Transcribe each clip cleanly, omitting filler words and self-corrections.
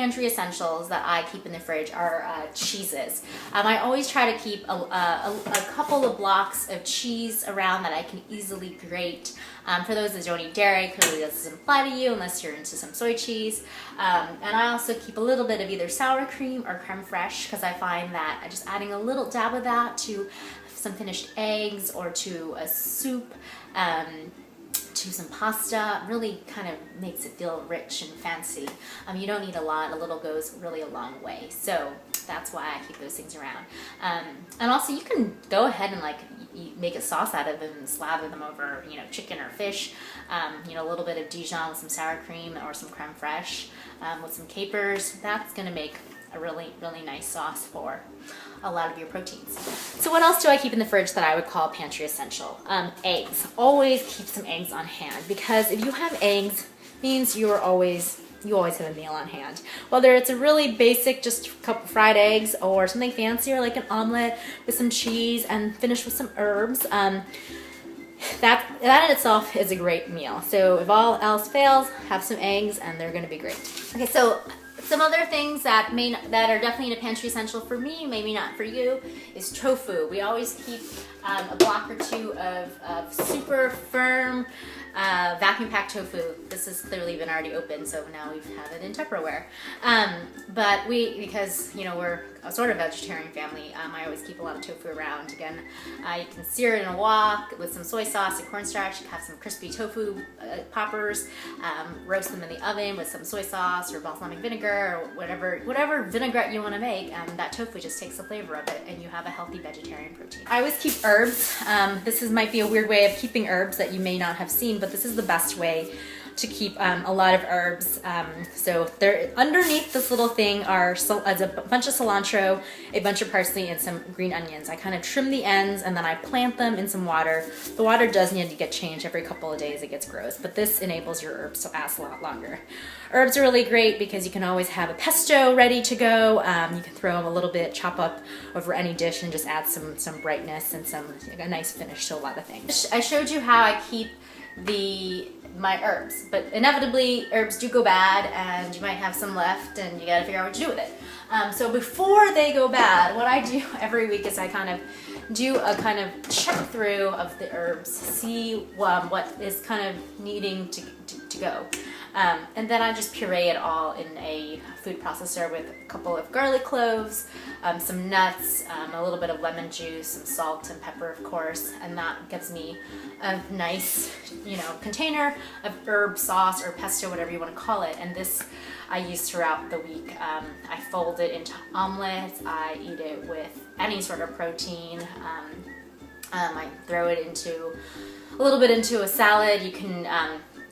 pantry essentials that I keep in the fridge are cheeses. I always try to keep a couple of blocks of cheese around that I can easily grate. For those that don't eat dairy, clearly this doesn't apply to you unless you're into some soy cheese. And I also keep a little bit of either sour cream or creme fraiche, because I find that just adding a little dab of that to some finished eggs or to a soup, to some pasta, really kind of makes it feel rich and fancy. You don't need a lot, a little goes really a long way. So that's why I keep those things around. And also you can go ahead and like make a sauce out of them and slather them over, you know, chicken or fish. You know, a little bit of Dijon with some sour cream or some creme fraiche with some capers. That's gonna make a really, really nice sauce for a lot of your proteins. So what else do I keep in the fridge that I would call pantry essential? Eggs. Always keep some eggs on hand, because if you have eggs, means you always have a meal on hand. Whether it's a really basic, just a couple fried eggs, or something fancier like an omelet with some cheese and finished with some herbs. That in itself is a great meal. So if all else fails, have some eggs and they're gonna be great. Okay, so some other things that are definitely a pantry essential for me, maybe not for you, is tofu. We always keep a block or two of super firm vacuum packed tofu. This has clearly been already opened, so now we have it in Tupperware. But because you know we're a sort of vegetarian family, I always keep a lot of tofu around. Again, you can sear it in a wok with some soy sauce and cornstarch. You have some crispy tofu poppers. Roast them in the oven with some soy sauce or balsamic vinegar or whatever vinaigrette you want to make. That tofu just takes the flavor of it, and you have a healthy vegetarian protein. I always keep herbs. This might be a weird way of keeping herbs that you may not have seen, but this is the best way to keep a lot of herbs. So there, underneath this little thing is a bunch of cilantro, a bunch of parsley, and some green onions. I kind of trim the ends and then I plant them in some water. The water does need to get changed every couple of days. It gets gross, but this enables your herbs to last a lot longer. Herbs are really great because you can always have a pesto ready to go. You can throw them a little bit, chop up over any dish, and just add some brightness and a nice finish to a lot of things. I showed you how I keep my herbs, but inevitably herbs do go bad and you might have some left and you gotta figure out what to do with it. So before they go bad, what I do every week is I kind of do a kind of check through of the herbs, see what is kind of needing to go. And then I just puree it all in a food processor with a couple of garlic cloves, some nuts, a little bit of lemon juice, some salt and pepper, of course, and that gives me a nice, container of herb sauce or pesto, whatever you want to call it. And this I use throughout the week. I fold it into omelets. I eat it with any sort of protein. I throw it a little bit into a salad. You can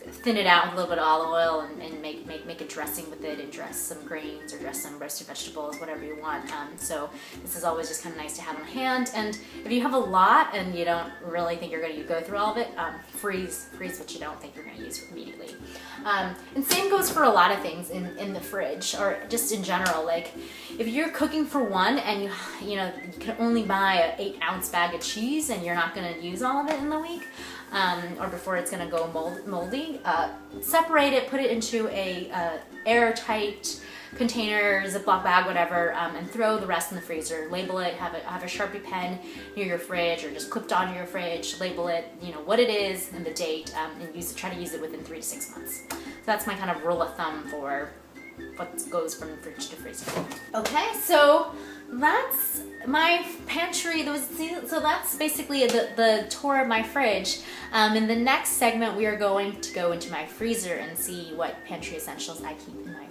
thin it out with a little bit of olive oil and make a dressing with it, and dress some grains or dress some roasted vegetables, whatever you want. So this is always just kind of nice to have on hand. And if you have a lot and you don't really think you're going to go through all of it, freeze what you don't think you're going to use immediately. And same goes for a lot of things in the fridge, or just in general. Like if you're cooking for one and you can only buy an 8-ounce bag of cheese and you're not going to use all of it in the week, or before it's going to go moldy, separate it, put it into a airtight container, Ziploc bag, whatever, and throw the rest in the freezer. Label it, have a Sharpie pen near your fridge or just clipped onto your fridge, label it, what it is and the date, and try to use it within 3 to 6 months. So that's my kind of rule of thumb for what goes from fridge to freezer. Okay, so that's my pantry. So that's basically the tour of my fridge. In the next segment, we are going to go into my freezer and see what pantry essentials I keep in my